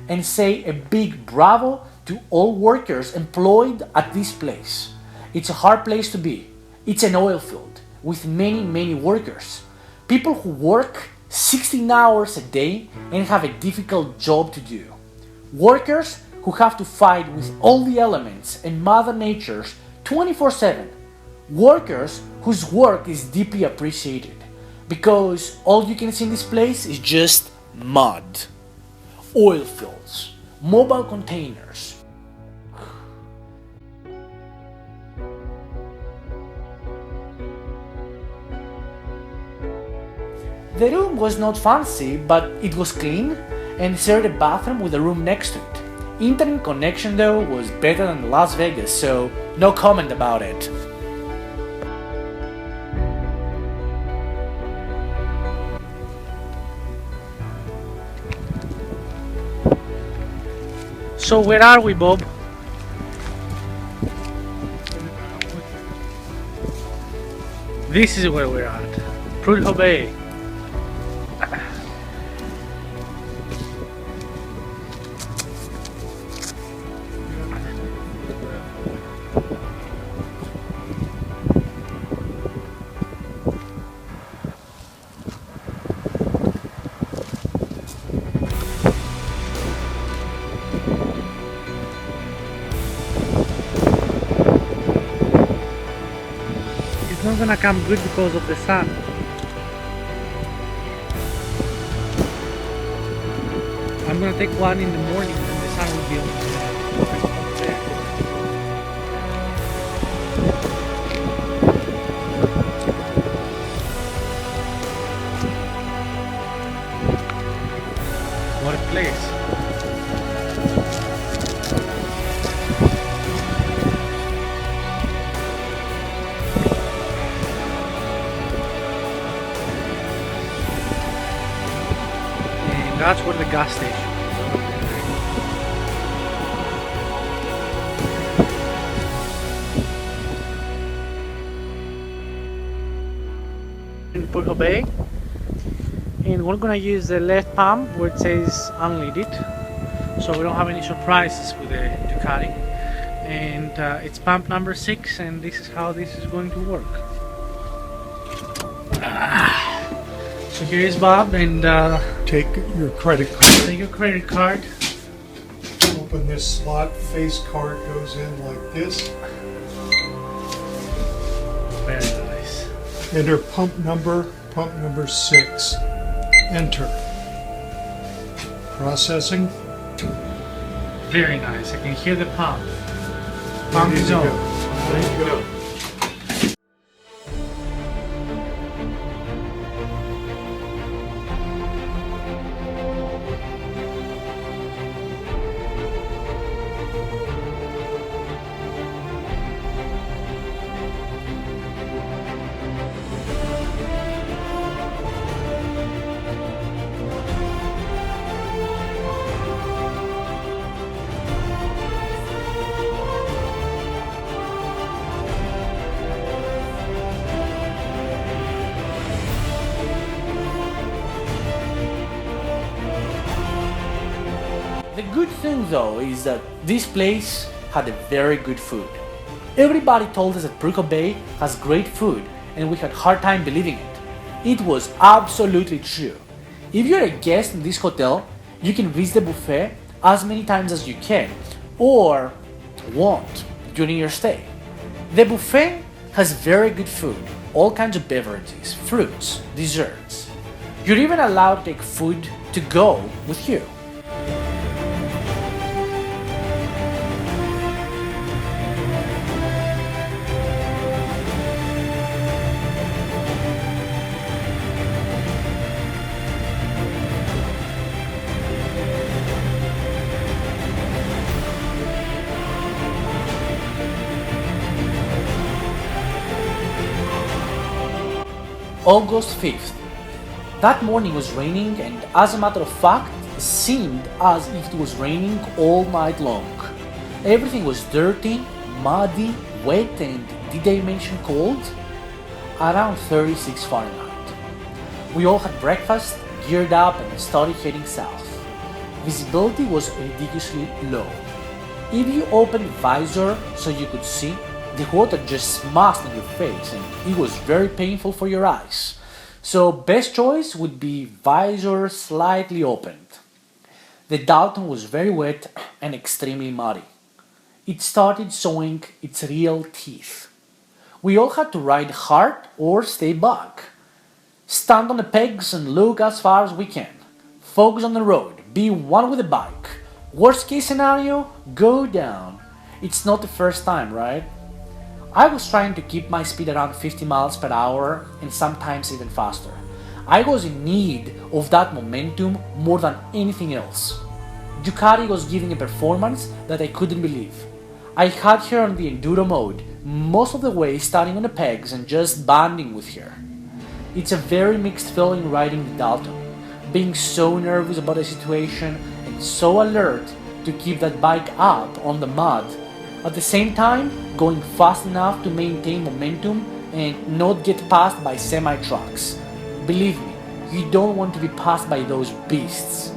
and say a big bravo to all workers employed at this place. It's a hard place to be. It's an oil field with many workers. People who work 16 hours a day and have a difficult job to do. Workers who have to fight with all the elements and Mother Nature's 24/7. Workers whose work is deeply appreciated because all you can see in this place is just mud, oil fields, mobile containers. The room was not fancy, but it was clean and shared a bathroom with a room next to it. Internet connection though was better than Las Vegas, so no comment about it. So where are we, Bob? This is where we're at. Prudhoe Bay. It's not gonna come good because of the sun. I'm gonna take one in the morning when the sun will be on there. What a place. That's where the gas station is. In Prudhoe Bay, and we're gonna use the left pump where it says unleaded, so we don't have any surprises with the Ducati. And it's pump number 6, and this is how this is going to work. So here is Bob, and Take your credit card. take your credit card. Open this slot. Face card goes in like this. Very nice. Enter pump number 6. Enter. Processing. Very nice. I can hear the pump. Pump is on. There you go. The good thing though is that this place had a very good food. Everybody told us that Prudhoe Bay has great food and we had a hard time believing it. It was absolutely true. If you're a guest in this hotel, you can visit the buffet as many times as you can or want during your stay. The buffet has very good food, all kinds of beverages, fruits, desserts. You're even allowed to take food to go with you. August 5th. That morning was raining, and as a matter of fact, it seemed as if it was raining all night long. Everything was dirty, muddy, wet, and did I mention cold? Around 36 Fahrenheit. We all had breakfast, geared up, and started heading south. Visibility was ridiculously low. If you opened the visor so you could see, the water just smashed on your face and it was very painful for your eyes. So best choice would be visor slightly opened. The Dalton was very wet and extremely muddy. It started showing its real teeth. We all had to ride hard or stay back. Stand on the pegs and look as far as we can. Focus on the road, be one with the bike. Worst case scenario, go down. It's not the first time, right? I was trying to keep my speed around 50 miles per hour and sometimes even faster. I was in need of that momentum more than anything else. Ducati was giving a performance that I couldn't believe. I had her on the enduro mode, most of the way standing on the pegs and just bonding with her. It's a very mixed feeling riding the Dalton, being so nervous about the situation and so alert to keep that bike up on the mud. At the same time, going fast enough to maintain momentum and not get passed by semi-trucks. Believe me, you don't want to be passed by those beasts.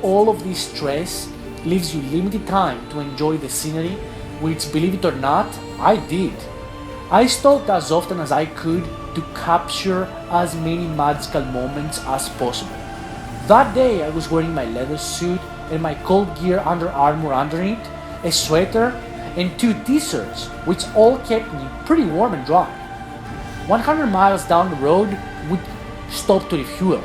All of this stress leaves you limited time to enjoy the scenery, which, believe it or not, I did. I stopped as often as I could to capture as many magical moments as possible. That day I was wearing my leather suit and my cold gear Under Armour underneath, a sweater, and 2 t-shirts, which all kept me pretty warm and dry. 100 miles down the road, we stopped to refuel.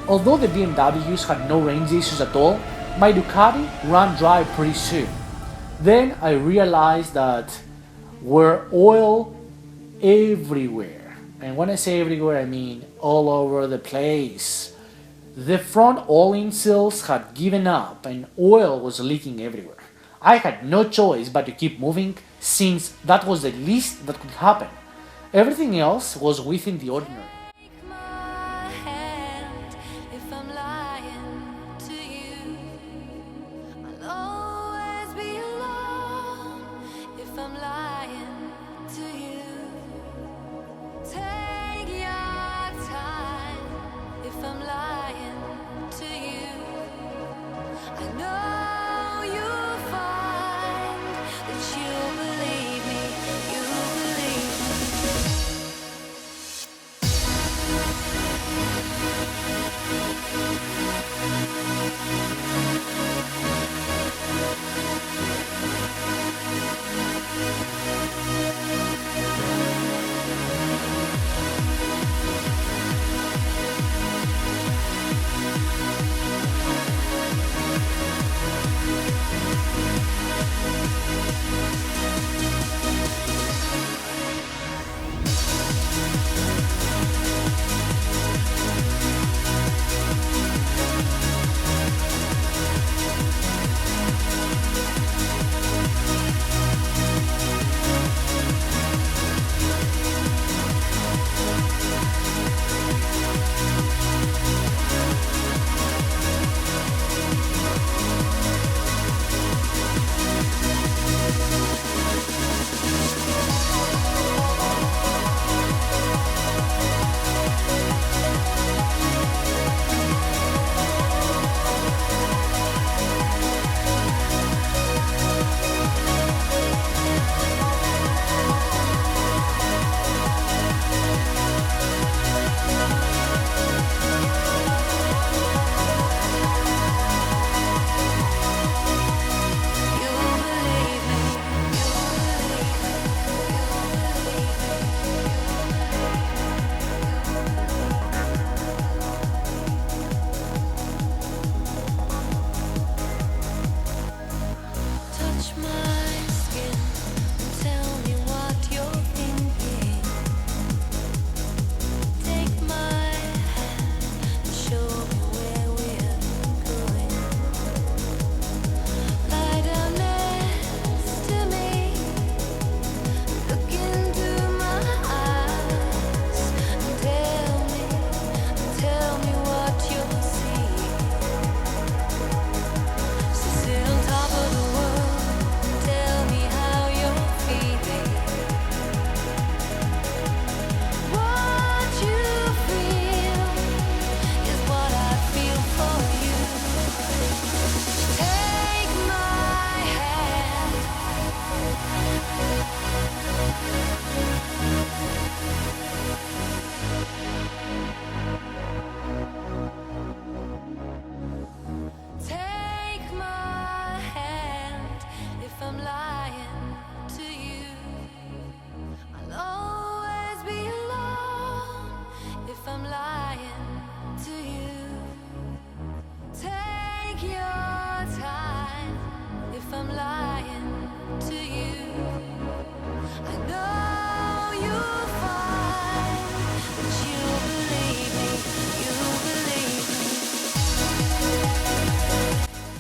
Although the BMWs had no range issues at all, my Ducati ran dry pretty soon. Then I realized that we're oil everywhere. And when I say everywhere, I mean all over the place. The front oiling seals had given up and oil was leaking everywhere. I had no choice but to keep moving since that was the least that could happen. Everything else was within the ordinary. Take my hand if I'm lying to you. I'll always be alone if I'm lying to you. Take your time if I'm lying to you. I know you'll find that you'll believe me, you'll believe me.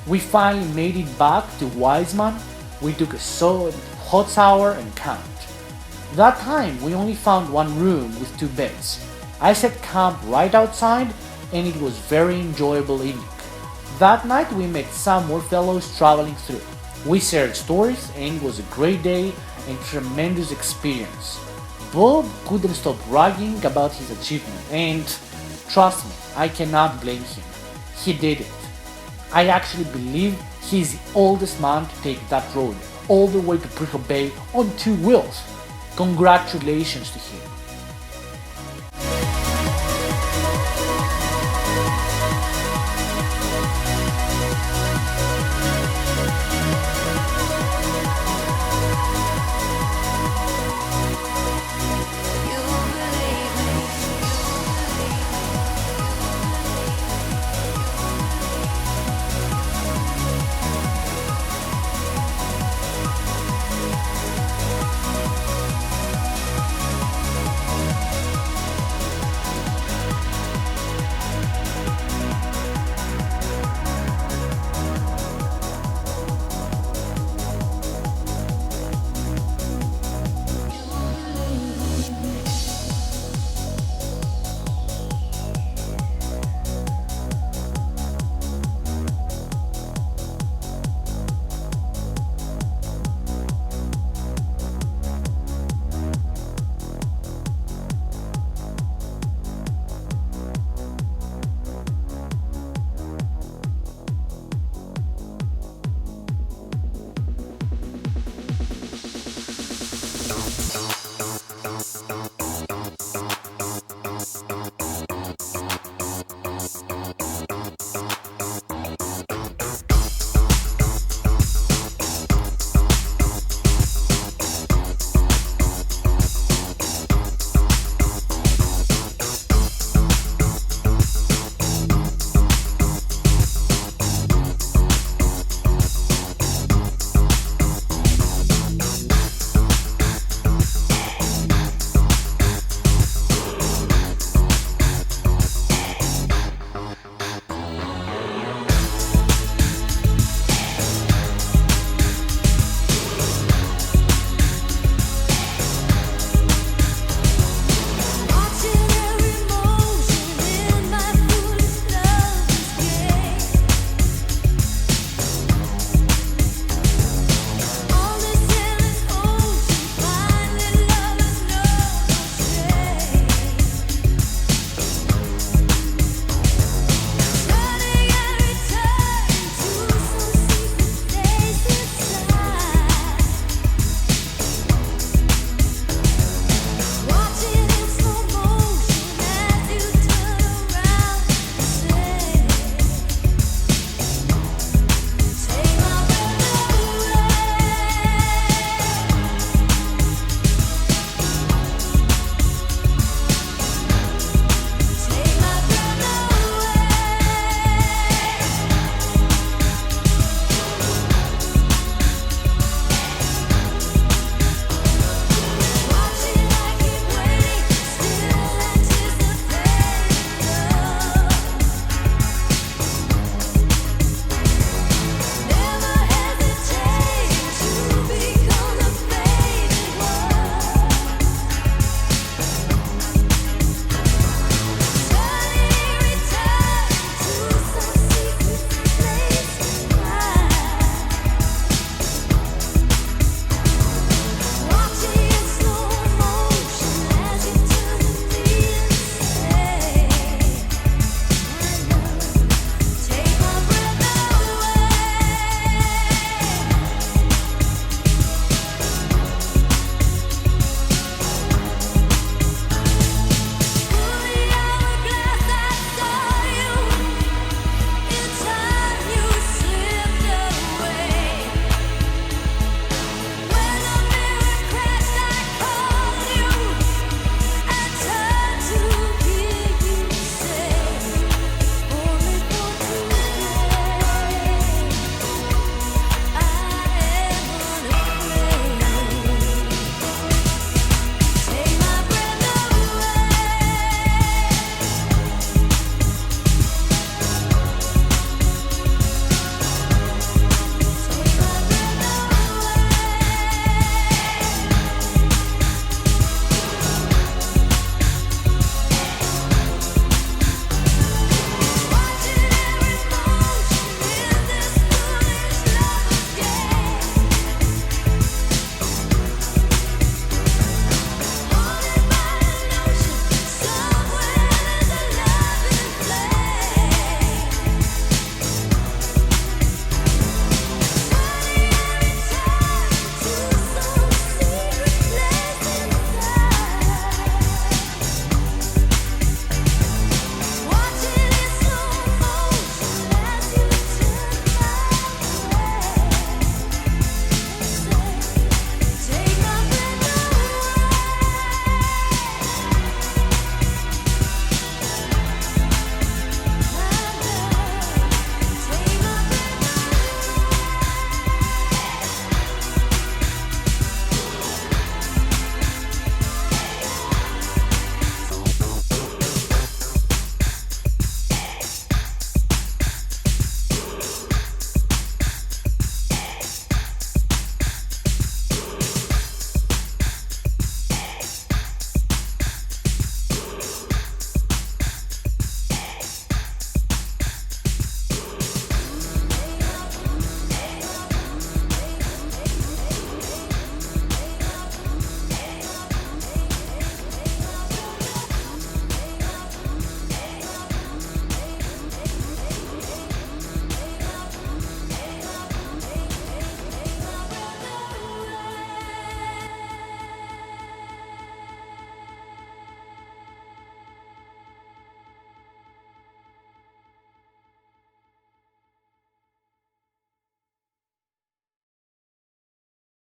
We finally made it back to Wiseman. We took a hot shower and camped. That time we only found one room with 2 beds. I set camp right outside and it was very enjoyable evening. That night we met some more fellows traveling through. We shared stories and it was a great day and tremendous experience. Bob couldn't stop bragging about his achievement and trust me, I cannot blame him. He did it. I actually believe he's the oldest man to take that road all the way to Prudhoe Bay on 2 wheels. Congratulations to him.